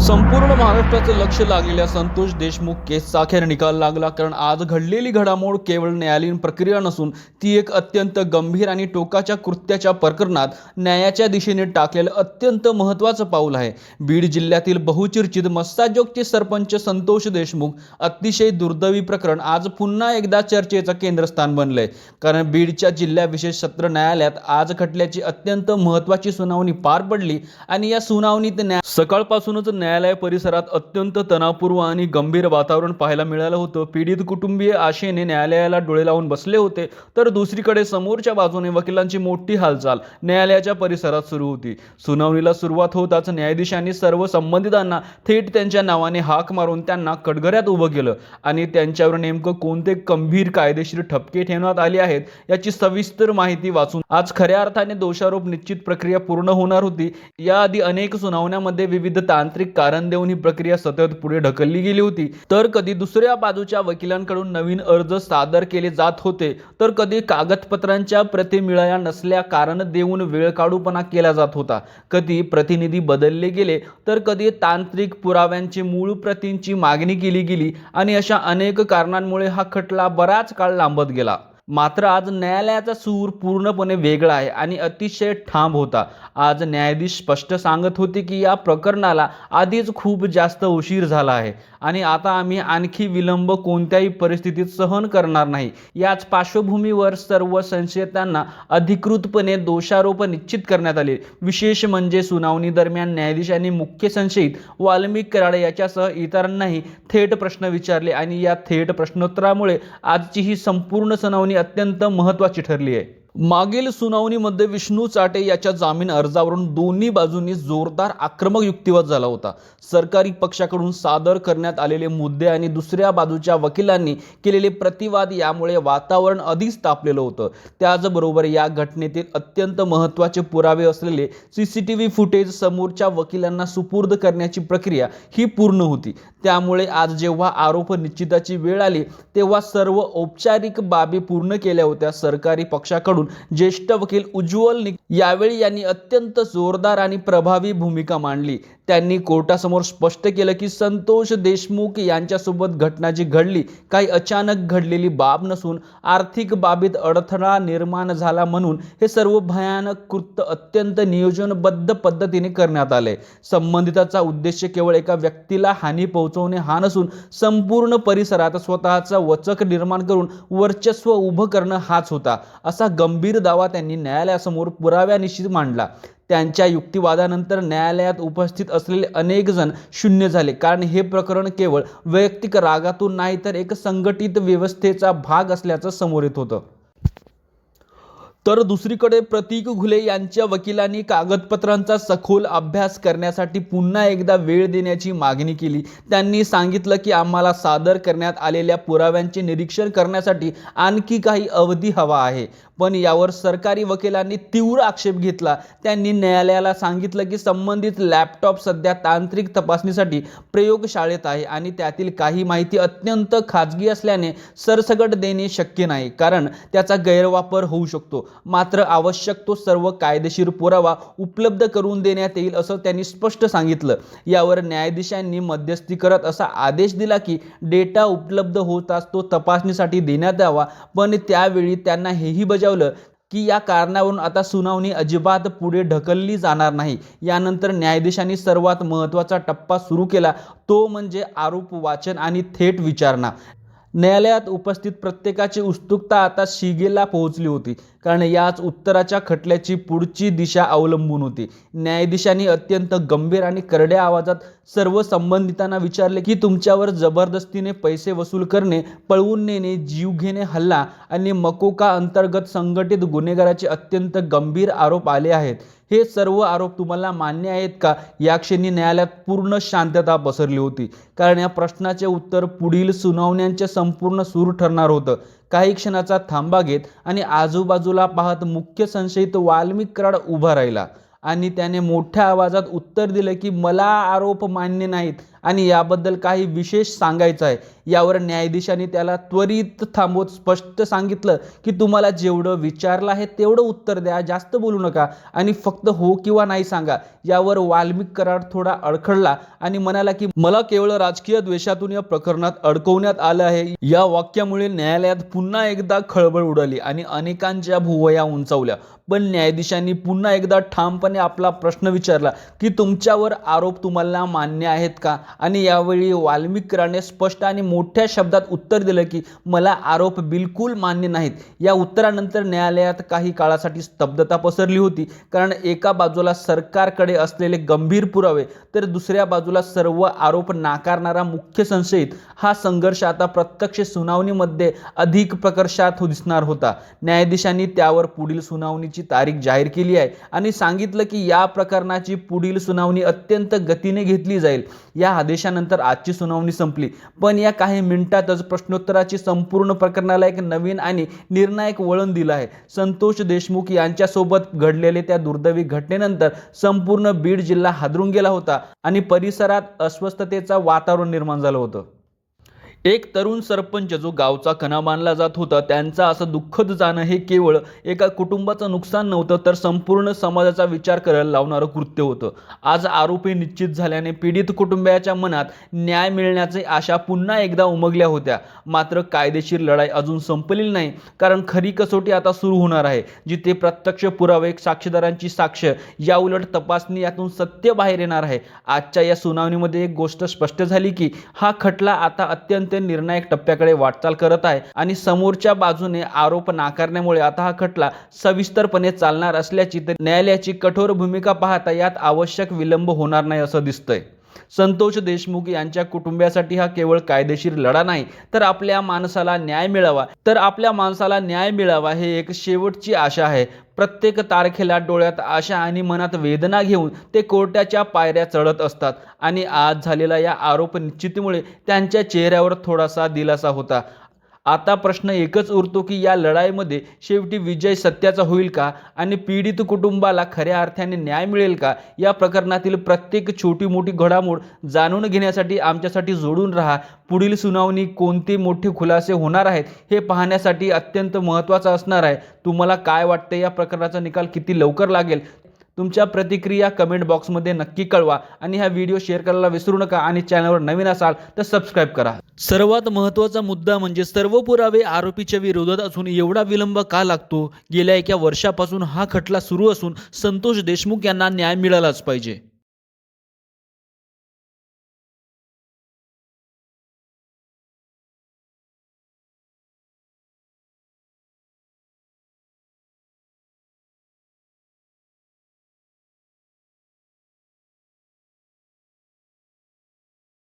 संपूर्ण महाराष्ट्राचं लक्ष लागलेल्या संतोष देशमुख केसचा अखेर निकाल लागला। कारण आज घडलेली घडामोड केवळ न्यायालयीन प्रक्रिया नसून ती एक अत्यंत गंभीर आणि टोकाच्या कृत्याच्या प्रकरणात न्यायाच्या दिशेने टाकलेलं अत्यंत महत्त्वाचं पाऊल आहे। बीड जिल्ह्यातील बहुचर्चित मस्साजोगचे सरपंच संतोष देशमुख अतिशय दुर्दैवी प्रकरण आज पुन्हा एकदा चर्चेचं केंद्रस्थान बनलंय। कारण बीडच्या जिल्हा विशेष सत्र न्यायालयात आज खटल्याची अत्यंत महत्त्वाची सुनावणी पार पडली आणि या सुनावणीत सकाळपासूनच न्यायालय परिसरात अत्यंत तणावपूर्ण आणि गंभीर वातावरण पाहायला मिळालं होतं। पीडित कुटुंबीय आशेने न्यायालयाला डोळे लावून बसले होते, तर दुसरीकडे समोरच्या बाजूने वकिलांची मोठी हालचाल न्यायालयाच्या परिसरात सुरू होती। सुनावणीला सुरुवात होताच न्यायाधीशांनी सर्व संबंधितांना थेट त्यांच्या नावाने हाक मारून त्यांना कटघऱ्यात उभं केलं आणि त्यांच्यावर नेमकं कोणते गंभीर कायदेशीर ठपके ठेवण्यात आले आहेत याची सविस्तर माहिती वाचून आज खऱ्या अर्थाने दोषारोप निश्चित प्रक्रिया पूर्ण होणार होती। याआधी अनेक सुनावण्यांमध्ये विविध तांत्रिक कारण देऊन ही प्रक्रिया सतत पुढे ढकलली गेली होती, तर कधी दुसऱ्या बाजूच्या वकिलांकडून नवीन अर्ज सादर केले जात होते, तर कधी कागदपत्रांच्या प्रती मिळाल्या नसल्या कारण देऊन वेळकाढूपणा केला जात होता। कधी प्रतिनिधी बदलले गेले, तर कधी तांत्रिक पुराव्यांची मूळ प्रतींची मागणी केली गेली आणि अशा अनेक कारणांमुळे हा खटला बराच काळ लांबत गेला। मात्र आज न्यायालयाचा सूर पूर्णपणे वेगळा आहे आणि अतिशय ठाम होता। आज न्यायाधीश स्पष्ट सांगत होते की या प्रकरणाला आधीच खूप जास्त उशीर झाला आहे आणि आता आम्ही आणखी विलंब कोणत्याही परिस्थितीत सहन करणार नाही। याच पार्श्वभूमीवर सर्व संशयितांना अधिकृतपणे दोषारोप निश्चित करण्यात आले। विशेष म्हणजे सुनावणी दरम्यान न्यायाधीशांनी मुख्य संशयित वाल्मिक कराड याच्यासह इतरांनाही थेट प्रश्न विचारले आणि या थेट प्रश्नोत्तरामुळे आजची ही संपूर्ण सुनावणी अत्यंत महत्त्वाची ठरली आहे। मागील सुनावणीमध्ये विष्णू चाटे याच्या जामीन अर्जावरून दोन्ही बाजूंनी जोरदार आक्रमक युक्तिवाद झाला होता। सरकारी पक्षाकडून सादर करण्यात आलेले मुद्दे आणि दुसऱ्या बाजूच्या वकिलांनी केलेले प्रतिवाद यामुळे वातावरण अधिक तापलेलं होतं। त्याचबरोबर या घटनेतील अत्यंत महत्त्वाचे पुरावे असलेले CCTV फुटेज समोरच्या वकिलांना सुपूर्द करण्याची प्रक्रिया ही पूर्ण होती। त्यामुळे आज जेव्हा आरोप निश्चिताची वेळ आली तेव्हा सर्व औपचारिक बाबी पूर्ण केल्या होत्या। सरकारी पक्षाकडून ज्येष्ठ वकील उज्ज्वल यावेळी यांनी अत्यंत जोरदार आणि प्रभावी भूमिका मांडली। त्यांनी कोर्टासमोर स्पष्ट केलं की संतोष देशमुख यांच्यासोबत घटना जी घडली काही अचानक घडलेली बाब नसून आर्थिक बाबीत अडथळा निर्माण झाला म्हणून हे सर्व भयानक कृत्य अत्यंत नियोजनबद्ध पद्धतीने करण्यात आले। संबंधिताचा उद्देश केवळ एका व्यक्तीला हानी पोहोचवणे हा नसून संपूर्ण परिसरात स्वतःचा वचक निर्माण करून वर्चस्व उभं करणं हाच होता, असा गंभीर दावा त्यांनी न्यायालयासमोर पुराव्यानिशी मांडला। त्यांच्या युक्तिवादानंतर न्यायालयात उपस्थित असलेले अनेक जण शून्य झाले, कारण हे प्रकरण केवळ वैयक्तिक रागातून नाही तर एक संघटित व्यवस्थेचा भाग असल्याचं समोर येत होतं। तर दुसरीकडे प्रतीक घुले यांच्या वकिलांनी कागदपत्रांचा सखोल अभ्यास करण्यासाठी पुन्हा एकदा वेळ देण्याची मागणी केली। त्यांनी सांगितलं की आम्हाला सादर करण्यात आलेल्या पुराव्यांचे निरीक्षण करण्यासाठी आणखी काही अवधी हवा आहे, पण यावर सरकारी वकिलांनी तीव्र आक्षेप घेतला। त्यांनी न्यायालयाला सांगितलं की संबंधित लॅपटॉप सध्या तांत्रिक तपासणीसाठी प्रयोगशाळेत आहे आणि त्यातील काही माहिती अत्यंत खाजगी असल्याने सरसकट देणे शक्य नाही, कारण त्याचा गैरवापर होऊ शकतो। मात्र आवश्यक तो सर्व कायदेशीर पुरावा उपलब्ध करून देण्यात येईल असं त्यांनी स्पष्ट सांगितलं। यावर न्यायाधीशांनी मध्यस्थी करत असा आदेश दिला की डेटा उपलब्ध होताच तो तपासणीसाठी देण्यात यावा, पण त्यावेळी त्यांना हेही बजावलं की या कारणावरून आता सुनावणी अजिबात पुढे ढकलली जाणार नाही। यानंतर न्यायाधीशांनी सर्वात महत्त्वाचा टप्पा सुरू केला, तो म्हणजे आरोप वाचन आणि थेट विचारणा। न्यायालयात उपस्थित प्रत्येकाची उत्सुकता आता शिगेला पोहोचली होती, कारण याच उत्तराच्या खटल्याची पुढची दिशा अवलंबून होती। न्यायाधीशांनी अत्यंत गंभीर आणि करड्या आवाजात सर्व संबंधितांना विचारले की तुमच्यावर जबरदस्तीने पैसे वसूल करणे, पळवून नेणे, जीवघेणे हल्ला आणि मकोका अंतर्गत संघटित गुन्हेगाराचे अत्यंत गंभीर आरोप आले आहेत। हे सर्व आरोप तुम्हाला मान्य आहेत का? या क्षणी न्यायालयात पूर्ण शांतता पसरली होती, कारण या प्रश्नाचे उत्तर पुढील सुनावण्यांचे संपूर्ण सूर ठरणार होतं। काही क्षणाचा थांबा घेत आणि आजूबाजूला पाहत मुख्य संशयित वाल्मिक कराड उभा राहिला आणि त्याने मोठ्या आवाजात उत्तर दिले की मला आरोप मान्य नाहीत आणि याबद्दल काही विशेष सांगायचं आहे। यावर न्यायाधीशांनी त्याला त्वरित थांबवत स्पष्ट सांगितलं की तुम्हाला जेवढं विचारलं आहे तेवढं उत्तर द्या, जास्त बोलू नका आणि फक्त हो किंवा नाही सांगा। यावर वाल्मिक कराड थोडा अडखळला आणि म्हणाला की मला केवळ राजकीय द्वेषातून या प्रकरणात अडकवण्यात आलं आहे। या वाक्यामुळे न्यायालयात पुन्हा एकदा खळबळ उडाली आणि अनेकांच्या भुवया उंचावल्या। पण न्यायाधीशांनी पुन्हा एकदा ठामपणे आपला प्रश्न विचारला की तुमच्यावर आरोप तुम्हाला मान्य आहेत का? आणि यावेळी वाल्मिक कराडने स्पष्ट आणि मोठ्या शब्दात उत्तर दिलं की मला आरोप बिलकुल मान्य नाहीत। या उत्तरानंतर न्यायालयात काही काळासाठी स्तब्धता पसरली होती, कारण एका बाजूला सरकारकडे असलेले गंभीर पुरावे तर दुसऱ्या बाजूला सर्व आरोप नाकारणारा मुख्य संशयित। हा संघर्ष आता प्रत्यक्ष सुनावणीमध्ये अधिक प्रकर्षात दिसणार होता। न्यायाधीशांनी त्यावर पुढील सुनावणीची तारीख जाहीर केली आहे आणि सांगितलं की या प्रकरणाची पुढील सुनावणी अत्यंत गतीने घेतली जाईल। या आदेशानंतर आजची सुनावणी संपली, पण या काही मिनिटातच प्रश्नोत्तराची संपूर्ण प्रकरणाला एक नवीन आणि निर्णायक वळण दिलं आहे। संतोष देशमुख यांच्यासोबत घडलेल्या त्या दुर्दैवी घटनेनंतर संपूर्ण बीड जिल्हा हादरून गेला होता आणि परिसरात अस्वस्थतेचं वातावरण निर्माण झालं होतं। एक तरुण सरपंच जो गावचा कणा मानला जात होता, त्यांचा असं दुःखद जाणं हे केवळ एका कुटुंबाचं नुकसान नव्हतं, तर संपूर्ण समाजाचा विचार करायला लावणारं कृत्य होतं। आज आरोपी निश्चित झाल्याने पीडित कुटुंबियाच्या मनात न्याय मिळण्याची आशा पुन्हा एकदा उमगल्या होत्या। मात्र कायदेशीर लढाई अजून संपलेली नाही, कारण खरी कसोटी आता सुरू होणार आहे, जिथे प्रत्यक्ष पुरावे, साक्षीदारांची साक्ष, याउलट तपासणी यातून सत्य बाहेर येणार आहे। आजच्या या सुनावणीमध्ये एक गोष्ट स्पष्ट झाली की हा खटला आता अत्यंत निर्णायक टप्प्याकडे वाटचाल करत आहे आणि समोरच्या बाजूने आरोप नाकारण्यामुळे आता हा खटला सविस्तरपणे चालणार असल्याची तर न्यायालयाची कठोर भूमिका पाहता यात आवश्यक विलंब होणार नाही असं दिसतंय। संतोष देशमुख यांच्या कुटुंबियासाठी हा केवळ कायदेशीर लढा नाही, तर आपल्या माणसाला न्याय मिळावा हे एक शेवटची आशा आहे। प्रत्येक तारखेला डोळ्यात आशा आणि मनात वेदना घेऊन ते कोर्टाच्या पायऱ्या चढत असतात आणि आज झालेल्या या आरोप निश्चितीमुळे त्यांच्या चेहऱ्यावर थोडासा दिलासा होता। आता प्रश्न एकच उरतो की या लढाईमध्ये शेवटी विजय सत्याचा होईल का आणि पीडित कुटुंबाला खऱ्या अर्थाने न्याय मिळेल का? या प्रकरणातील प्रत्येक छोटी मोठी घडामोड जाणून घेण्यासाठी आमच्यासाठी जोडून राहा। पुढील सुनावणी कोणते मोठे खुलासे होणार आहेत हे पाहण्यासाठी अत्यंत महत्त्वाचं असणार आहे। तुम्हाला काय वाटते, या प्रकरणाचा निकाल किती लवकर लागेल? तुमच्या प्रतिक्रिया कमेंट बॉक्समध्ये नक्की कळवा आणि हा व्हिडिओ शेअर करायला विसरू नका आणि चॅनलवर नवीन असाल तर सबस्क्राईब करा। सर्वात महत्त्वाचा मुद्दा म्हणजे सर्व पुरावे आरोपीच्या विरोधात असून एवढा विलंब का लागतो? गेल्या एका वर्षापासून हा खटला सुरू असून संतोष देशमुख यांना न्याय मिळालाच पाहिजे।